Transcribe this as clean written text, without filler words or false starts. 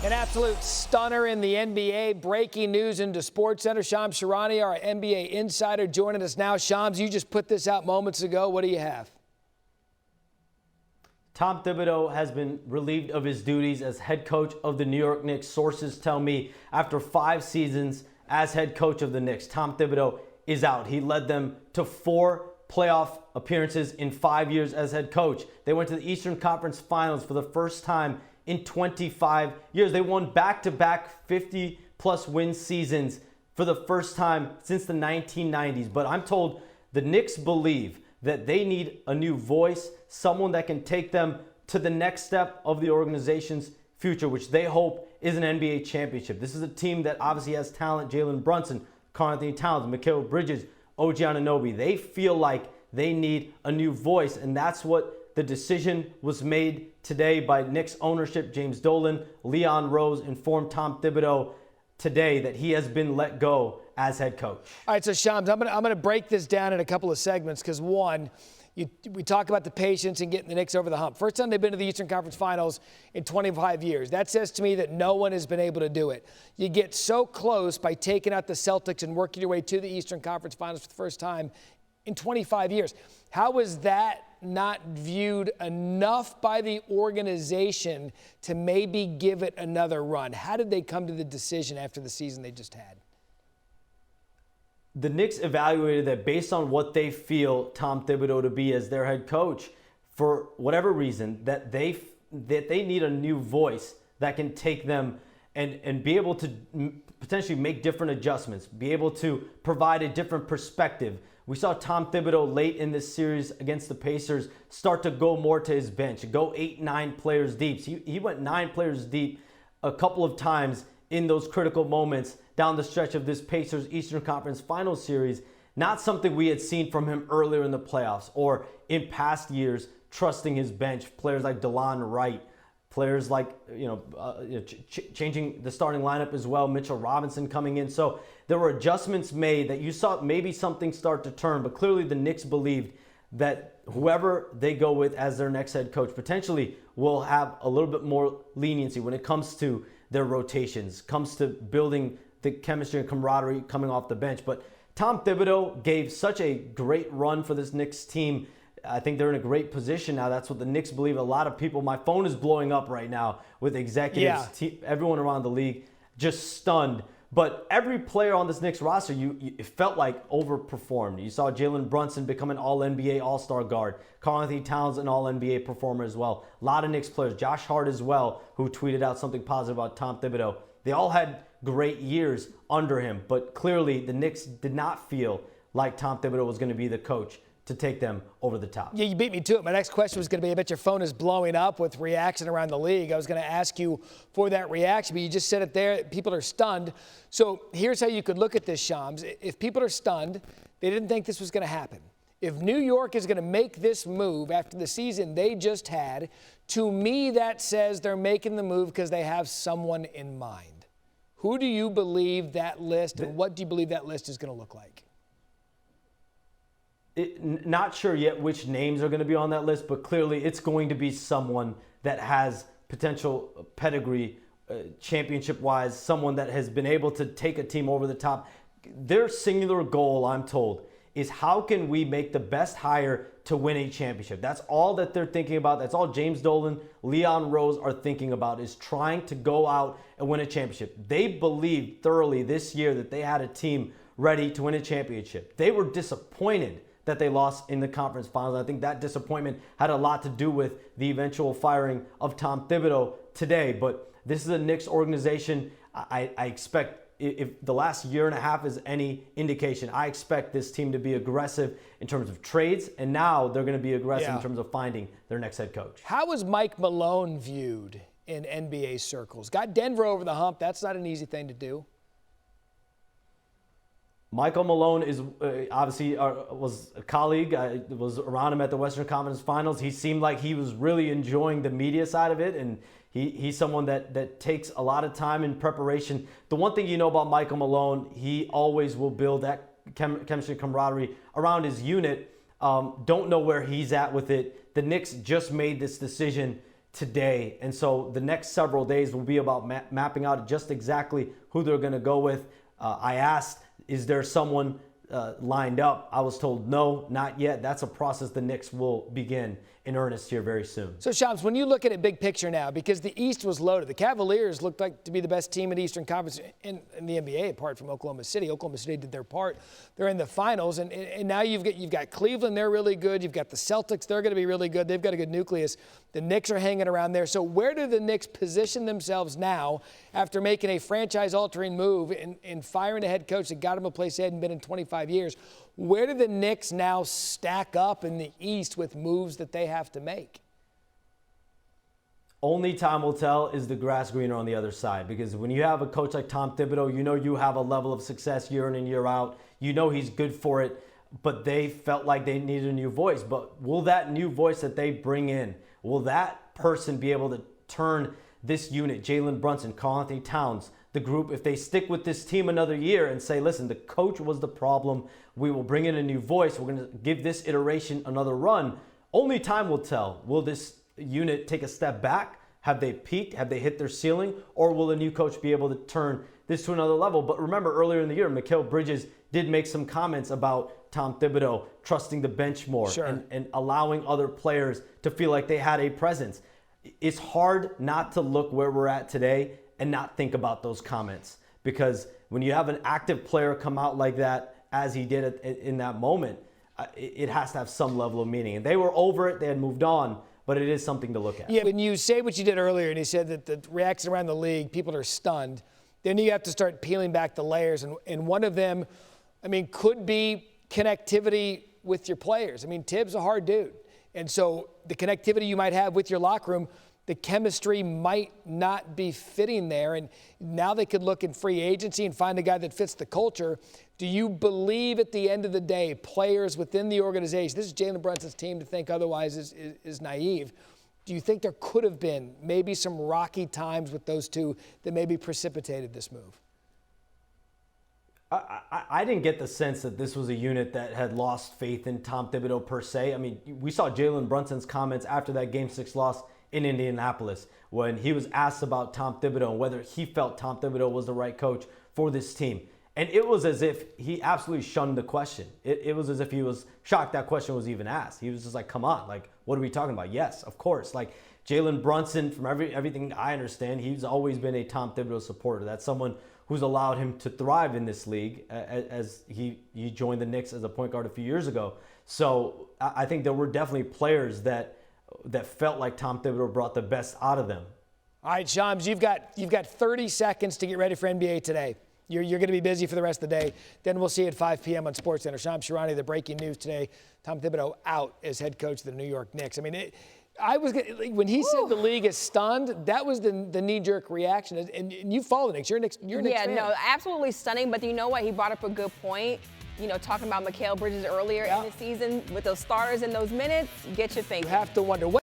An absolute stunner in the NBA. Breaking news into SportsCenter. Shams Charania, our NBA insider, joining us now. Shams, you just put this out moments ago. What do you have? Tom Thibodeau has been relieved of his duties as head coach of the New York Knicks. Sources tell me after 5 seasons as head coach of the Knicks, Tom Thibodeau is out. He led them to 4 playoff appearances in 5 years as head coach. They went to the Eastern Conference Finals for the first time in 25 years. They won back-to-back 50-plus win seasons for the first time since the 1990s. But I'm told the Knicks believe that they need a new voice, someone that can take them to the next step of the organization's future, which they hope is an NBA championship. This is a team that obviously has talent: Jalen Brunson, Karl-Anthony Towns, Mikal Bridges, OG Anunoby. They feel like they need a new voice, and that's what the decision was made today by Knicks ownership. James Dolan, Leon Rose informed Tom Thibodeau today that he has been let go as head coach. All right, so Shams, I'm gonna break this down in a couple of segments because one, we talk about the patience and getting the Knicks over the hump. First time they've been to the Eastern Conference Finals in 25 years. That says to me that no one has been able to do it. You get so close by taking out the Celtics and working your way to the Eastern Conference Finals for the first time in 25 years. How is that not viewed enough by the organization to maybe give it another run? How did they come to the decision after the season they just had? The Knicks evaluated that based on what they feel Tom Thibodeau to be as their head coach, for whatever reason, that they need a new voice that can take them and be able to potentially make different adjustments, be able to provide a different perspective. We saw Tom Thibodeau late in this series against the Pacers start to go more to his bench, go 8-9 players deep. He went 9 players deep a couple of times in those critical moments down the stretch of this Pacers Eastern Conference Finals series. Not something we had seen from him earlier in the playoffs or in past years, trusting his bench. Players like DeLon Wright, players like, changing the starting lineup as well, Mitchell Robinson coming in. So there were adjustments made that you saw maybe something start to turn, but clearly the Knicks believed that whoever they go with as their next head coach potentially will have a little bit more leniency when it comes to their rotations, comes to building the chemistry and camaraderie coming off the bench. But Tom Thibodeau gave such a great run for this Knicks team. I think they're in a great position now. That's what the Knicks believe. A lot of people, my phone is blowing up right now with executives, everyone around the league just stunned. But every player on this Knicks roster, it felt like overperformed. You saw Jalen Brunson become an All-NBA All-Star guard. Karl-Anthony Towns, an All-NBA performer as well. A lot of Knicks players. Josh Hart as well, who tweeted out something positive about Tom Thibodeau. They all had great years under him, but clearly the Knicks did not feel like Tom Thibodeau was going to be the coach to take them over the top. Yeah, you beat me to it. My next question was going to be, I bet your phone is blowing up with reaction around the league. I was going to ask you for that reaction, but you just said it there. People are stunned. So here's how you could look at this, Shams. If people are stunned, they didn't think this was going to happen. If New York is going to make this move after the season they just had, to me that says they're making the move because they have someone in mind. Who do you believe that list, and what do you believe that list is going to look like? Not sure yet which names are going to be on that list, but clearly it's going to be someone that has potential pedigree, championship-wise, someone that has been able to take a team over the top. Their singular goal, I'm told, is how can we make the best hire to win a championship? That's all that they're thinking about. That's all James Dolan, Leon Rose are thinking about, is trying to go out and win a championship. They believed thoroughly this year that they had a team ready to win a championship. They were disappointed that they lost in the conference finals. I think that disappointment had a lot to do with the eventual firing of Tom Thibodeau today. But this is a Knicks organization. I expect, if the last year and a half is any indication, I expect this team to be aggressive in terms of trades, and now they're going to be aggressive in terms of finding their next head coach. How was Mike Malone viewed in NBA circles? Got Denver over the hump. That's not an easy thing to do. Michael Malone is obviously was a colleague. I was around him at the Western Conference Finals. He seemed like he was really enjoying the media side of it, and he's someone that takes a lot of time in preparation. The one thing you know about Michael Malone, he always will build that chemistry, camaraderie around his unit. Don't know where he's at with it. The Knicks just made this decision today. And so the next several days will be about mapping out just exactly who they're going to go with. I asked, is there someone lined up? I was told no, not yet. That's a process the Knicks will begin in earnest here very soon. So, Shams, when you look at it big picture now, because the East was loaded, the Cavaliers looked like to be the best team in the Eastern Conference in the NBA, apart from Oklahoma City. Oklahoma City did their part. They're in the finals, and now you've got Cleveland. They're really good. You've got the Celtics. They're going to be really good. They've got a good nucleus. The Knicks are hanging around there. So where do the Knicks position themselves now after making a franchise-altering move in firing a head coach that got them a place they hadn't been in 25 years? Where do the Knicks now stack up in the East with moves that they have to make? Only time will tell. Is the grass greener on the other side? Because when you have a coach like Tom Thibodeau, you know you have a level of success year in and year out. You know he's good for it, but they felt like they needed a new voice. But will that new voice that they bring in, will that person be able to turn this unit, Jalen Brunson, Karl-Anthony Towns, the group, if they stick with this team another year and say, listen, the coach was the problem, we will bring in a new voice, we're going to give this iteration another run? Only time will tell. Will this unit take a step back? Have they peaked? Have they hit their ceiling? Or will a new coach be able to turn this to another level? But remember, earlier in the year, Mikal Bridges did make some comments about Tom Thibodeau trusting the bench more, sure, and allowing other players to feel like they had a presence. It's hard not to look where we're at today and not think about those comments, because when you have an active player come out like that, as he did in that moment, it has to have some level of meaning. And they were over it, they had moved on, but it is something to look at. Yeah, when you say what you did earlier, and you said that the reaction around the league, people are stunned, then you have to start peeling back the layers. And one of them, I mean, could be connectivity with your players. I mean, Tibbs a hard dude. And so the connectivity you might have with your locker room, the chemistry might not be fitting there. And now they could look in free agency and find a guy that fits the culture. Do you believe at the end of the day, players within the organization, this is Jalen Brunson's team, to think otherwise is naive. Do you think there could have been maybe some rocky times with those two that maybe precipitated this move? I didn't get the sense that this was a unit that had lost faith in Tom Thibodeau per se. I mean, we saw Jalen Brunson's comments after that Game 6 loss in Indianapolis when he was asked about Tom Thibodeau and whether he felt Tom Thibodeau was the right coach for this team. And it was as if he absolutely shunned the question. It was as if he was shocked that question was even asked. He was just like, come on, like, what are we talking about? Yes, of course. Like, Jalen Brunson, from everything I understand, he's always been a Tom Thibodeau supporter. That's someone who's allowed him to thrive in this league as he joined the Knicks as a point guard a few years ago. So I think there were definitely players that felt like Tom Thibodeau brought the best out of them. All right, Shams, you've got 30 seconds to get ready for NBA Today. You're going to be busy for the rest of the day. Then we'll see you at 5 p.m. on SportsCenter. Shams Charania, the breaking news today. Tom Thibodeau out as head coach of the New York Knicks. I mean, when he said the league is stunned, that was the knee-jerk reaction. And you follow the Knicks. You're a Knicks fan. Yeah, no, absolutely stunning. But you know what? He brought up a good point. You know, talking about Mikal Bridges earlier in the season with those stars in those minutes, get you thinking. You have to wonder what.